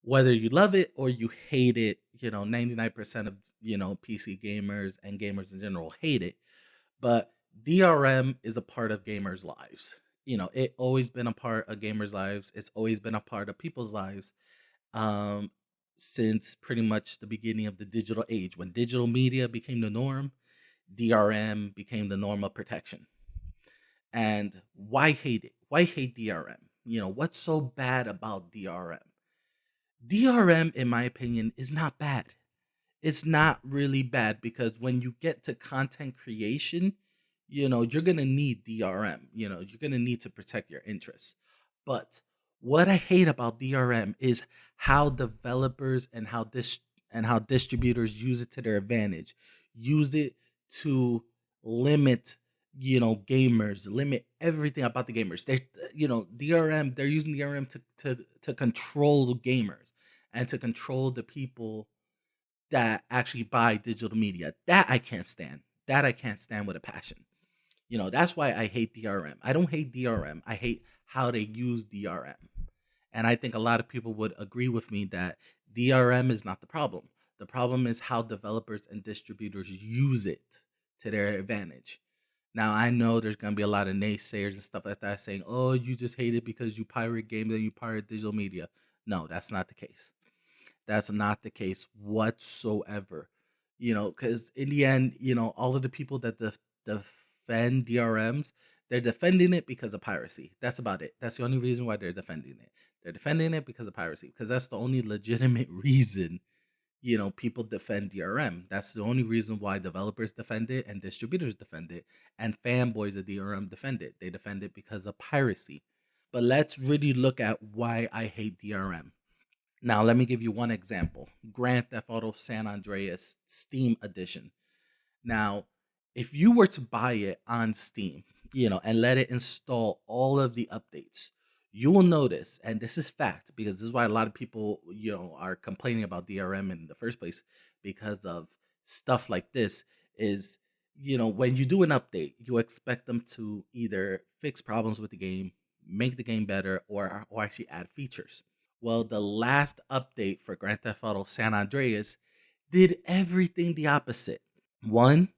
Whether you love it or you hate it, 99% of, PC gamers and gamers in general hate it. But DRM is a part of gamers' lives. It always been a part of gamers' lives. It's always been a part of people's lives, um, since pretty much the beginning of the digital age. When digital media became the norm, DRM became the norm of protection. And why hate it? Why hate DRM? What's so bad about DRM? DRM, in my opinion, is not bad. It's not really bad because when you get to content creation, you're going to need DRM. You're going to need to protect your interests. But what I hate about DRM is how developers and how distributors use it to their advantage. Use it to limit, gamers, limit everything about the gamers. DRM, they're using DRM to control the gamers and to control the people that actually buy digital media. That I can't stand. That I can't stand with a passion. That's why I hate DRM. I don't hate DRM. I hate how they use DRM. And I think a lot of people would agree with me that DRM is not the problem. The problem is how developers and distributors use it to their advantage. Now, I know there's going to be a lot of naysayers and stuff like that saying, oh, you just hate it because you pirate games and you pirate digital media. No, that's not the case. That's not the case whatsoever. Because in the end, all of the people that defend DRMs, they're defending it because of piracy. That's about it. That's the only reason why they're defending it. They're defending it because of piracy, because that's the only legitimate reason, people defend DRM. That's the only reason why developers defend it and distributors defend it and fanboys of DRM defend it. They defend it because of piracy. But let's really look at why I hate DRM. Now, let me give you one example. Grand Theft Auto San Andreas Steam Edition. Now, if you were to buy it on Steam, and let it install all of the updates, you will notice, and this is fact, because this is why a lot of people, are complaining about DRM in the first place, because of stuff like this, is, when you do an update, you expect them to either fix problems with the game, make the game better, or actually add features. Well, the last update for Grand Theft Auto San Andreas did everything the opposite. One,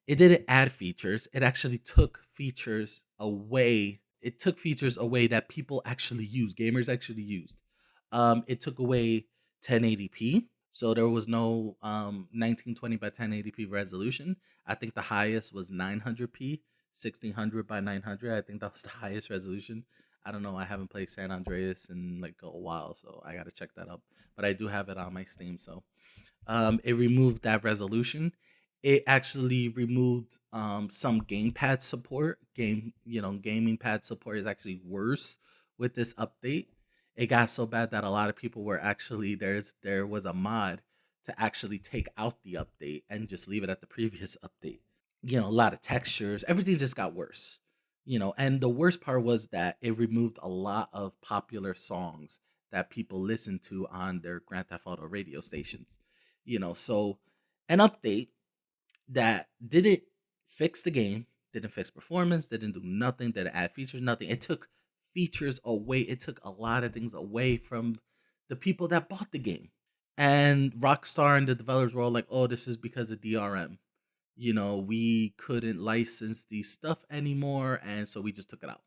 it didn't add features. It actually took features away. It took features away that people actually use, gamers actually used. It took away 1080p. So there was no 1920 by 1080p resolution. I think the highest was 900p, 1600 by 900. I think that was the highest resolution. I don't know. I haven't played San Andreas in like a while, so I got to check that up. But I do have it on my Steam. So it removed that resolution. It actually removed some gamepad support. Gaming pad support is actually worse with this update. It got so bad that a lot of people were actually there was a mod to actually take out the update and just leave it at the previous update. A lot of textures, everything just got worse. And the worst part was that it removed a lot of popular songs that people listen to on their Grand Theft Auto radio stations. So an update that didn't fix the game, didn't fix performance, didn't do nothing, didn't add features, nothing. It took features away. It took a lot of things away from the people that bought the game. And Rockstar and the developers were all like, "Oh, this is because of DRM. We couldn't license these stuff anymore, and so we just took it out."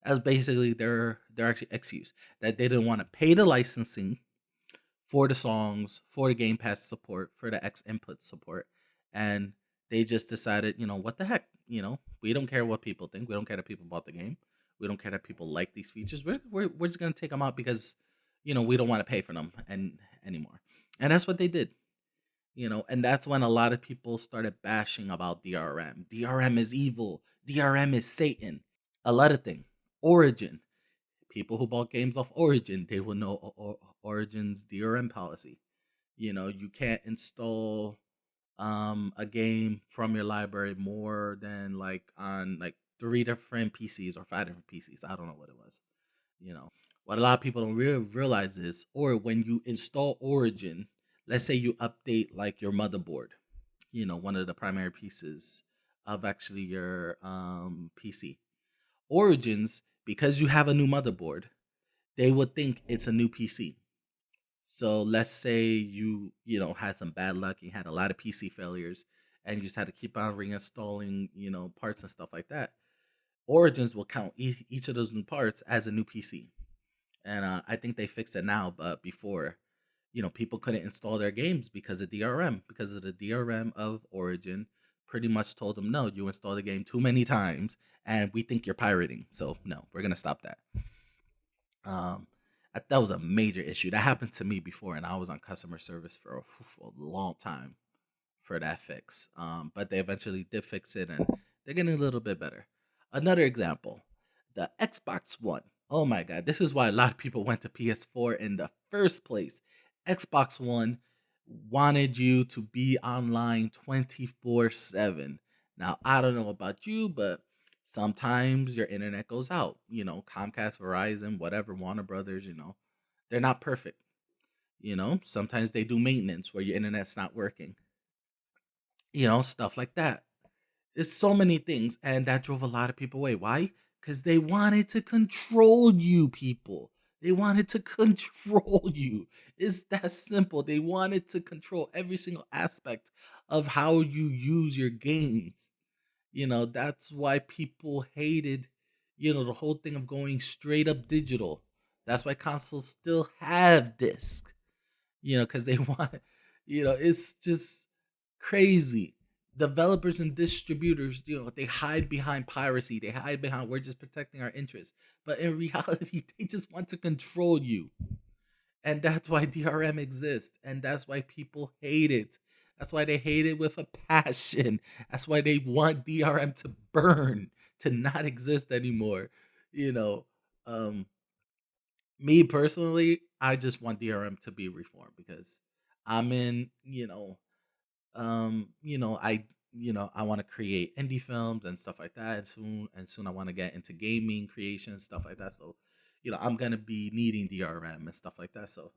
As basically their actually excuse that they didn't want to pay the licensing for the songs, for the Game Pass support, for the X input support, and they just decided, what the heck, we don't care what people think. We don't care that people bought the game. We don't care that people like these features. We're just gonna take them out because, we don't want to pay for them anymore. And that's what they did. And that's when a lot of people started bashing about DRM. DRM is evil. DRM is Satan. A lot of things. Origin. People who bought games off Origin, they will know Origin's DRM policy. You can't install a game from your library more than like on like three different PCs or five different PCs. I don't know what it was. What a lot of people don't realize is, or when you install Origin, let's say you update like your motherboard, one of the primary pieces of actually your PC. Origins, because you have a new motherboard, they would think it's a new PC. So let's say you had some bad luck, you had a lot of PC failures, and you just had to keep on reinstalling parts and stuff like that. Origins will count each of those new parts as a new PC, and I think they fixed it now. But before, people couldn't install their games because of DRM, because of the DRM of Origin. Pretty much told them, no, you installed the game too many times, and we think you're pirating. So no, we're gonna stop that. Um, that was a major issue that happened to me before, and I was on customer service for a long time for that fix. But they eventually did fix it, and they're getting a little bit better. Another example, the Xbox One. Oh my God, this is why a lot of people went to PS4 in the first place. Xbox One wanted you to be online 24/7. Now, I don't know about you, but sometimes your internet goes out. Comcast, Verizon, whatever, Warner Brothers, they're not perfect. Sometimes they do maintenance where your internet's not working, stuff like that. There's so many things, and that drove a lot of people away. Why? Because they wanted to control you, people. They wanted to control you. It's that simple. They wanted to control every single aspect of how you use your games. That's why people hated, the whole thing of going straight up digital. That's why consoles still have disc, because they want, it's just crazy. Developers and distributors, they hide behind piracy. They hide behind we're just protecting our interests. But in reality, they just want to control you. And that's why DRM exists. And that's why people hate it. That's why they hate it with a passion. That's why they want DRM to burn, to not exist anymore. You know, um, Me personally, I just want DRM to be reformed because I'm in, I want to create indie films and stuff like that, and soon I want to get into gaming creation stuff like that. So, I'm gonna be needing DRM and stuff like that. So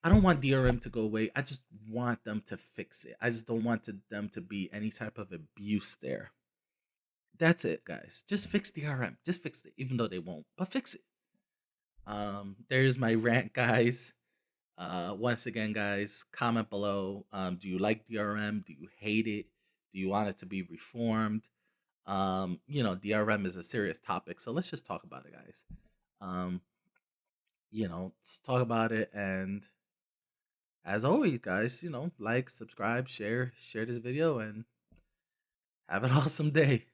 I don't want DRM to go away. I just want them to fix it. I just don't want them to be any type of abuse there. That's it, guys. Just fix DRM. Just fix it, even though they won't, but fix it. There's my rant, guys. Once again, guys, comment below. Do you like DRM? Do you hate it? Do you want it to be reformed? DRM is a serious topic, so let's just talk about it, guys. Um, let's talk about it. And as always, guys, like, subscribe, share this video, and have an awesome day.